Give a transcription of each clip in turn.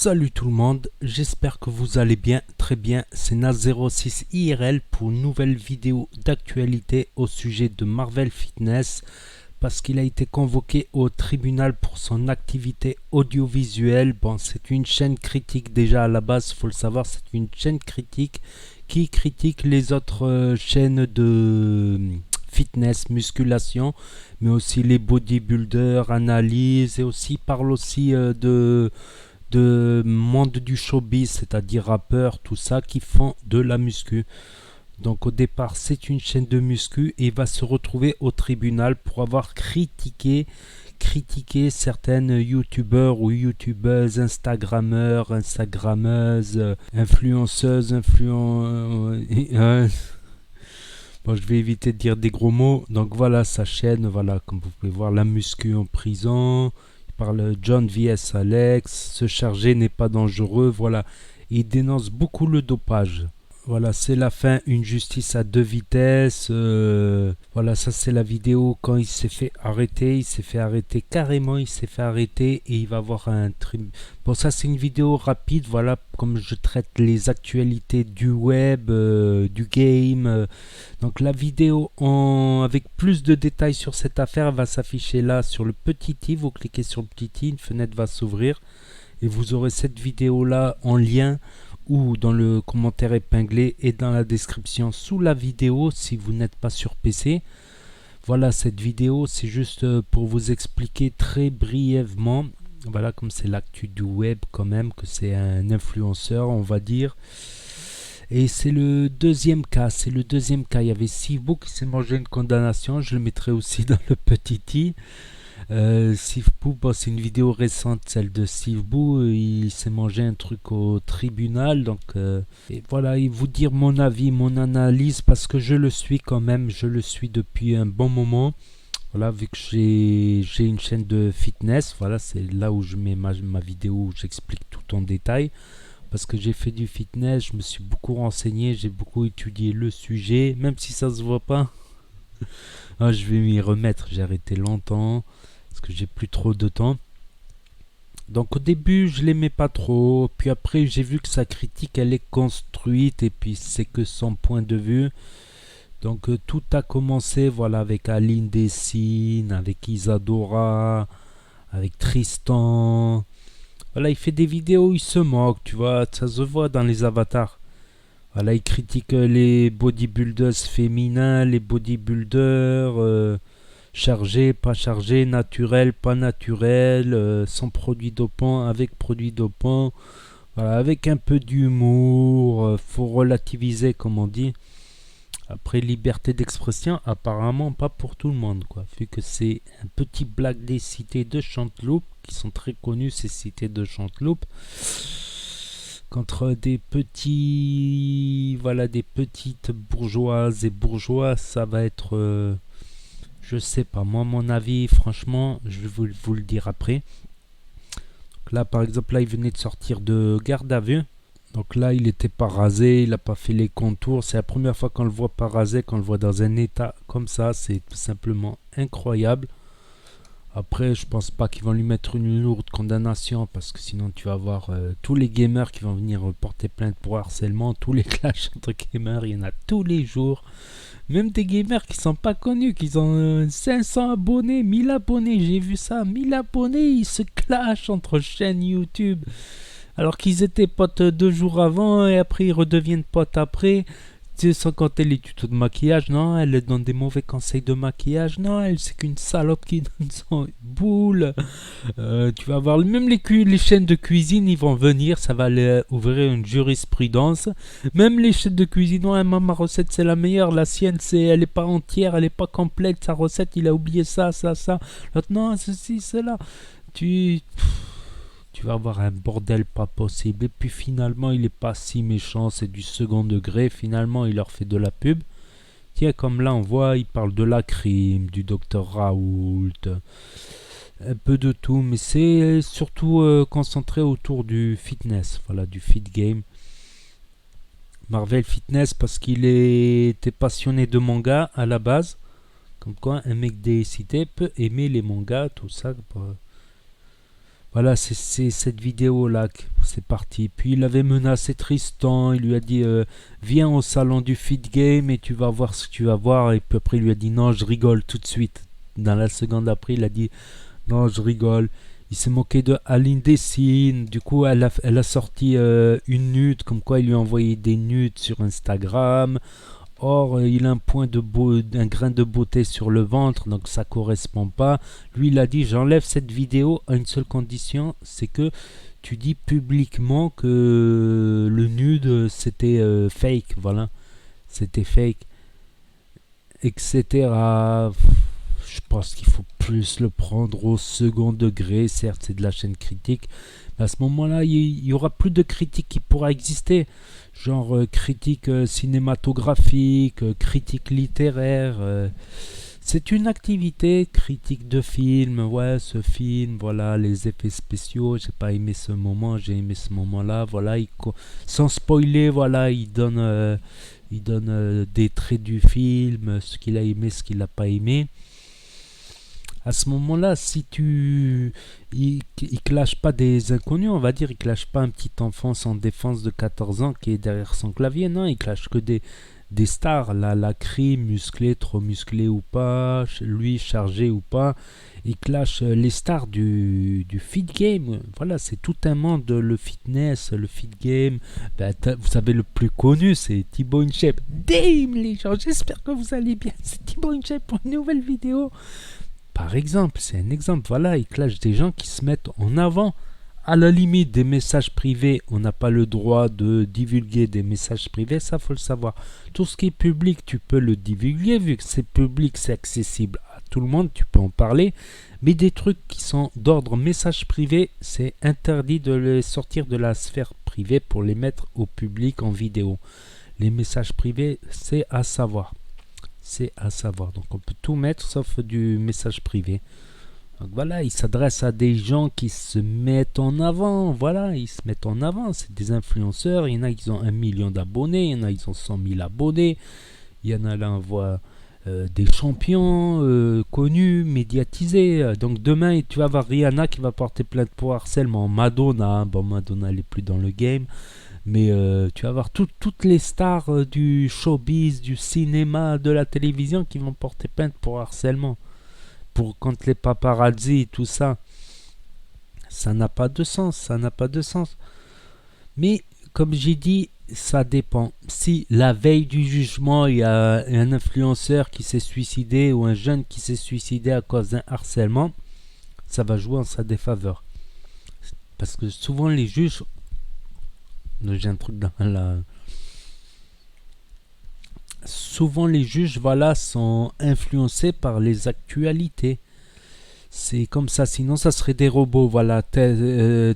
Salut tout le monde, j'espère que vous allez bien, très bien, c'est Naz06 IRL pour une nouvelle vidéo d'actualité au sujet de Marvel Fitness parce qu'il a été convoqué au tribunal pour son activité audiovisuelle. Bon, c'est une chaîne critique déjà à la base, il faut le savoir, c'est une chaîne critique qui critique les autres chaînes de fitness, musculation, mais aussi les bodybuilders, analyse et aussi parle aussi de monde du showbiz, c'est-à-dire rappeurs, tout ça, qui font de la muscu. Donc au départ, c'est une chaîne de muscu et il va se retrouver au tribunal pour avoir critiqué certaines youtubeurs ou youtubeuses, instagrammeuses, influenceuses, bon, je vais éviter de dire des gros mots. Donc voilà sa chaîne, voilà, comme vous pouvez voir, la muscu en prison. Il parle John vs Alex, se charger n'est pas dangereux, voilà. Il dénonce beaucoup le dopage. Voilà, c'est la fin, une justice à deux vitesses. Voilà, ça c'est la vidéo quand il s'est fait arrêter. Il s'est fait arrêter carrément, il s'est fait arrêter et il va avoir un tribunal. Bon, ça c'est une vidéo rapide, voilà, comme je traite les actualités du web, du game. Donc la vidéo avec plus de détails sur cette affaire va s'afficher là sur le petit i. Vous cliquez sur le petit i, une fenêtre va s'ouvrir et vous aurez cette vidéo là en lien ou dans le commentaire épinglé et dans la description sous la vidéo si vous n'êtes pas sur PC. Voilà, cette vidéo c'est juste pour vous expliquer très brièvement, voilà, comme c'est l'actu du web quand même, que c'est un influenceur on va dire. Et c'est le deuxième cas, il y avait Sivbo qui s'est mangé une condamnation, je le mettrai aussi dans le petit i. Sivbo, bon, c'est une vidéo récente, celle de Sivbo, il s'est mangé un truc au tribunal, donc et voilà, et vous dire mon avis, mon analyse, parce que je le suis quand même, je le suis depuis un bon moment. Voilà, vu que j'ai une chaîne de fitness, voilà, c'est là où je mets ma vidéo où j'explique tout en détail. Parce que j'ai fait du fitness, je me suis beaucoup renseigné, j'ai beaucoup étudié le sujet, même si ça se voit pas. Ah, je vais m'y remettre, j'ai arrêté longtemps, parce que j'ai plus trop de temps. Donc au début, je l'aimais pas trop, puis après j'ai vu que sa critique, elle est construite, et puis c'est que son point de vue. Donc tout a commencé, voilà, avec Aline Dessine, avec Isadora, avec Tristan. Voilà, il fait des vidéos, il se moque, tu vois, ça se voit dans les avatars. Voilà, il critique les bodybuilders féminins, les bodybuilders chargés, pas chargés, naturels, pas naturels, sans produits dopants, avec produits dopants. Voilà, avec un peu d'humour, faut relativiser comme on dit. Après, liberté d'expression, apparemment pas pour tout le monde, quoi. Vu que c'est un petit blague des cités de Chanteloup, qui sont très connues, ces cités de Chanteloup, contre des petits, voilà, des petites bourgeoises et bourgeois, ça va être, je sais pas, moi, mon avis, franchement, je vais vous le dire après. Donc là, par exemple, là, il venait de sortir de garde à vue. Donc là, il n'était pas rasé, il n'a pas fait les contours. C'est la première fois qu'on le voit pas rasé, qu'on le voit dans un état comme ça. C'est tout simplement incroyable. Après, je pense pas qu'ils vont lui mettre une lourde condamnation parce que sinon tu vas avoir tous les gamers qui vont venir porter plainte pour harcèlement. Tous les clashs entre gamers, il y en a tous les jours. Même des gamers qui sont pas connus, qui ont 500 abonnés, 1000 abonnés. J'ai vu ça, 1000 abonnés, ils se clashent entre chaînes YouTube. Alors qu'ils étaient potes 2 jours avant et après ils redeviennent potes après. Tu sais, sans compter les tutos de maquillage, non, elle donne des mauvais conseils de maquillage, non, elle c'est qu'une salope qui donne son boule. Tu vas voir, même les chaînes de cuisine, ils vont venir, ça va ouvrir une jurisprudence. Même les chaînes de cuisine, ouais, ma recette c'est la meilleure, la sienne elle est pas entière, elle est pas complète, sa recette il a oublié ça. L'autre non, ceci, cela. Tu vas avoir un bordel pas possible. Et puis finalement, il est pas si méchant, c'est du second degré. Finalement, il leur fait de la pub. Tiens, comme là, on voit, il parle de la crime, du docteur Raoult, un peu de tout, mais c'est surtout concentré autour du fitness, voilà, du fit game. Marvel Fitness parce qu'il était passionné de manga à la base. Comme quoi, un mec des cités peut aimer les mangas, tout ça. Voilà, c'est cette vidéo-là, c'est parti. Puis il avait menacé Tristan, il lui a dit viens au salon du Fit Game et tu vas voir ce que tu vas voir. Et puis après, il lui a dit non, je rigole tout de suite. Dans la seconde après, il a dit non, je rigole. Il s'est moqué de Aline Dessine. Du coup, elle a sorti une nude, comme quoi il lui a envoyé des nudes sur Instagram. Or, il a un grain de beauté sur le ventre, donc ça correspond pas. Lui, il a dit, j'enlève cette vidéo à une seule condition, c'est que tu dis publiquement que le nude, c'était fake, voilà. C'était fake, etc. Je pense qu'il faut plus le prendre au second degré. Certes, c'est de la chaîne critique. Mais à ce moment-là, il y aura plus de critique qui pourra exister. Genre critique cinématographique, critique littéraire. C'est une activité, critique de film. Ouais, ce film, voilà, les effets spéciaux. J'ai pas aimé ce moment, j'ai aimé ce moment-là. Voilà, sans spoiler, voilà, il donne des traits du film, ce qu'il a aimé, ce qu'il n'a pas aimé. À ce moment-là, si tu... Il clash pas des inconnus, on va dire, il clash pas un petit enfant sans défense de 14 ans qui est derrière son clavier, non, il clash que des stars, la crime, musclé, trop musclé ou pas, lui chargé ou pas, il clash les stars du fit game, voilà, c'est tout un monde, le fitness, le fit game, ben, vous savez le plus connu, c'est Thibaut InShape. Damn les gens, j'espère que vous allez bien, c'est Thibaut InShape pour une nouvelle vidéo. Par exemple, c'est un exemple, voilà, il clash des gens qui se mettent en avant. À la limite, des messages privés, on n'a pas le droit de divulguer des messages privés, ça faut le savoir. Tout ce qui est public, tu peux le divulguer, vu que c'est public, c'est accessible à tout le monde, tu peux en parler. Mais des trucs qui sont d'ordre message privé, c'est interdit de les sortir de la sphère privée pour les mettre au public en vidéo. Les messages privés, c'est à savoir. C'est à savoir. Donc on peut tout mettre sauf du message privé. Donc voilà, il s'adresse à des gens qui se mettent en avant. Voilà, ils se mettent en avant. C'est des influenceurs. Il y en a qui ont 1 million d'abonnés. Il y en a qui ont 100 000 abonnés. Il y en a là, on voit des champions connus, médiatisés. Donc demain, tu vas avoir Rihanna qui va porter plainte pour harcèlement. Madonna, bon, Madonna, elle n'est plus dans le game. Mais tu vas voir toutes les stars du showbiz, du cinéma, de la télévision qui vont porter plainte pour harcèlement. Pour contre les paparazzi, tout ça. Ça n'a pas de sens, ça n'a pas de sens. Mais comme j'ai dit, ça dépend. Si la veille du jugement, il y a un influenceur qui s'est suicidé ou un jeune qui s'est suicidé à cause d'un harcèlement, ça va jouer en sa défaveur. Parce que souvent les juges... J'ai un truc dans la... Souvent les juges, voilà, sont influencés par les actualités. C'est comme ça, sinon ça serait des robots. Voilà, tel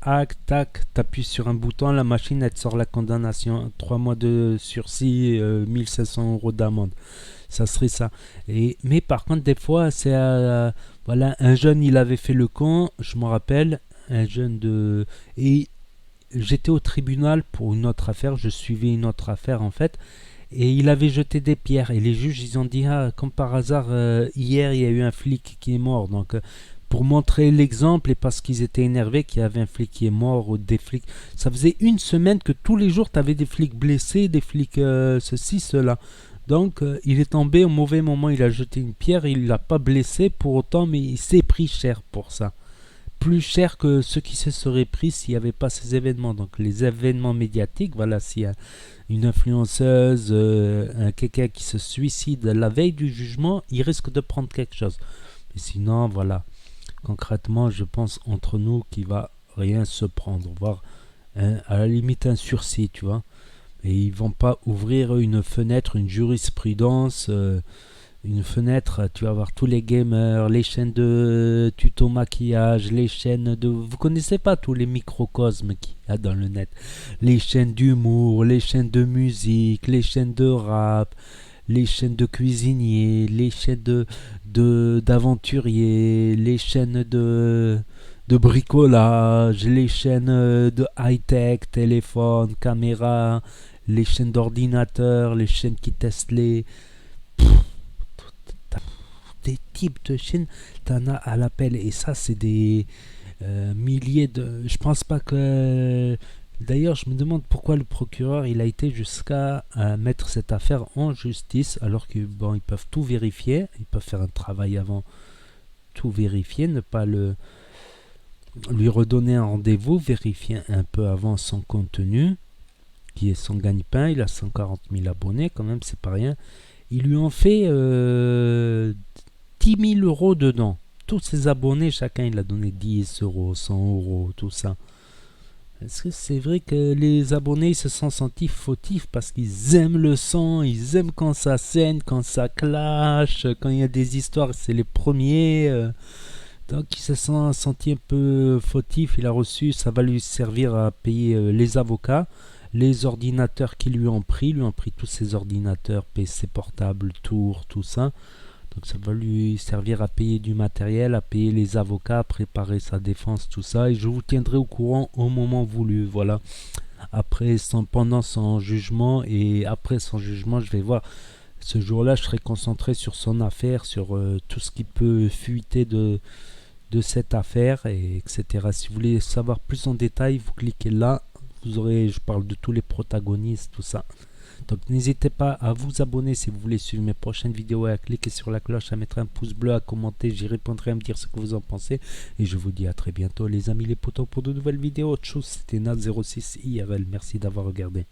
acte, tac, t'appuies sur un bouton, la machine elle te sort la condamnation. 3 mois de sursis, 1500 euros d'amende. Ça serait ça. Mais par contre, des fois, c'est... voilà, un jeune, il avait fait le con, je me rappelle, un jeune de... Et j'étais au tribunal pour une autre affaire, je suivais une autre affaire en fait, et il avait jeté des pierres, et les juges ils ont dit, ah, comme par hasard, hier il y a eu un flic qui est mort, donc pour montrer l'exemple et parce qu'ils étaient énervés qu'il y avait un flic qui est mort ou des flics, ça faisait une semaine que tous les jours tu avais des flics blessés, des flics ceci, cela. Donc il est tombé au mauvais moment, il a jeté une pierre, il l'a pas blessé pour autant, mais il s'est pris cher pour ça. Plus cher que ce qui se serait pris s'il n'y avait pas ces événements. Donc les événements médiatiques, voilà, s'il y a une influenceuse, quelqu'un qui se suicide la veille du jugement, il risque de prendre quelque chose. Mais sinon, voilà, concrètement, je pense entre nous qu'il va rien se prendre, voire à la limite un sursis, tu vois. Et ils vont pas ouvrir une fenêtre, une jurisprudence... une fenêtre, tu vas voir tous les gamers, les chaînes de tuto maquillage, les chaînes de... Vous connaissez pas tous les microcosmes qu'il y a dans le net. Les chaînes d'humour, les chaînes de musique, les chaînes de rap, les chaînes de cuisiniers, les chaînes d'aventuriers, les chaînes de bricolage, les chaînes de high-tech, téléphone, caméra, les chaînes d'ordinateur, les chaînes qui testent les... des types de chaînes, t'en as à l'appel, et ça c'est des milliers de... Je pense pas que... D'ailleurs, je me demande pourquoi le procureur il a été jusqu'à mettre cette affaire en justice, alors que bon, ils peuvent tout vérifier, ils peuvent faire un travail avant, tout vérifier, ne pas lui redonner un rendez-vous, vérifier un peu avant son contenu, qui est son gagne-pain. Il a 140 000 abonnés, quand même, c'est pas rien. Ils lui ont fait 10 000 euros dedans. Tous ses abonnés, chacun, il a donné 10 euros, 100 euros, tout ça. Est-ce que c'est vrai que les abonnés ils se sont sentis fautifs parce qu'ils aiment le sang, ils aiment quand ça saigne, quand ça clash, quand il y a des histoires, c'est les premiers. Donc il se sent senti un peu fautif, il a reçu, ça va lui servir à payer les avocats, les ordinateurs qui lui ont pris tous ses ordinateurs, PC portables, tours, tout ça. Donc ça va lui servir à payer du matériel, à payer les avocats, à préparer sa défense, tout ça. Et je vous tiendrai au courant au moment voulu. Voilà. Pendant son jugement et après son jugement, je vais voir. Ce jour-là, je serai concentré sur son affaire, sur tout ce qui peut fuiter de cette affaire, et etc. Si vous voulez savoir plus en détail, vous cliquez là. Vous aurez, je parle de tous les protagonistes, tout ça. Donc n'hésitez pas à vous abonner si vous voulez suivre mes prochaines vidéos, et à cliquer sur la cloche, à mettre un pouce bleu, à commenter, j'y répondrai, à me dire ce que vous en pensez. Et je vous dis à très bientôt les amis les potos pour de nouvelles vidéos. Autre chose, c'était Nat06 IRL. Merci d'avoir regardé.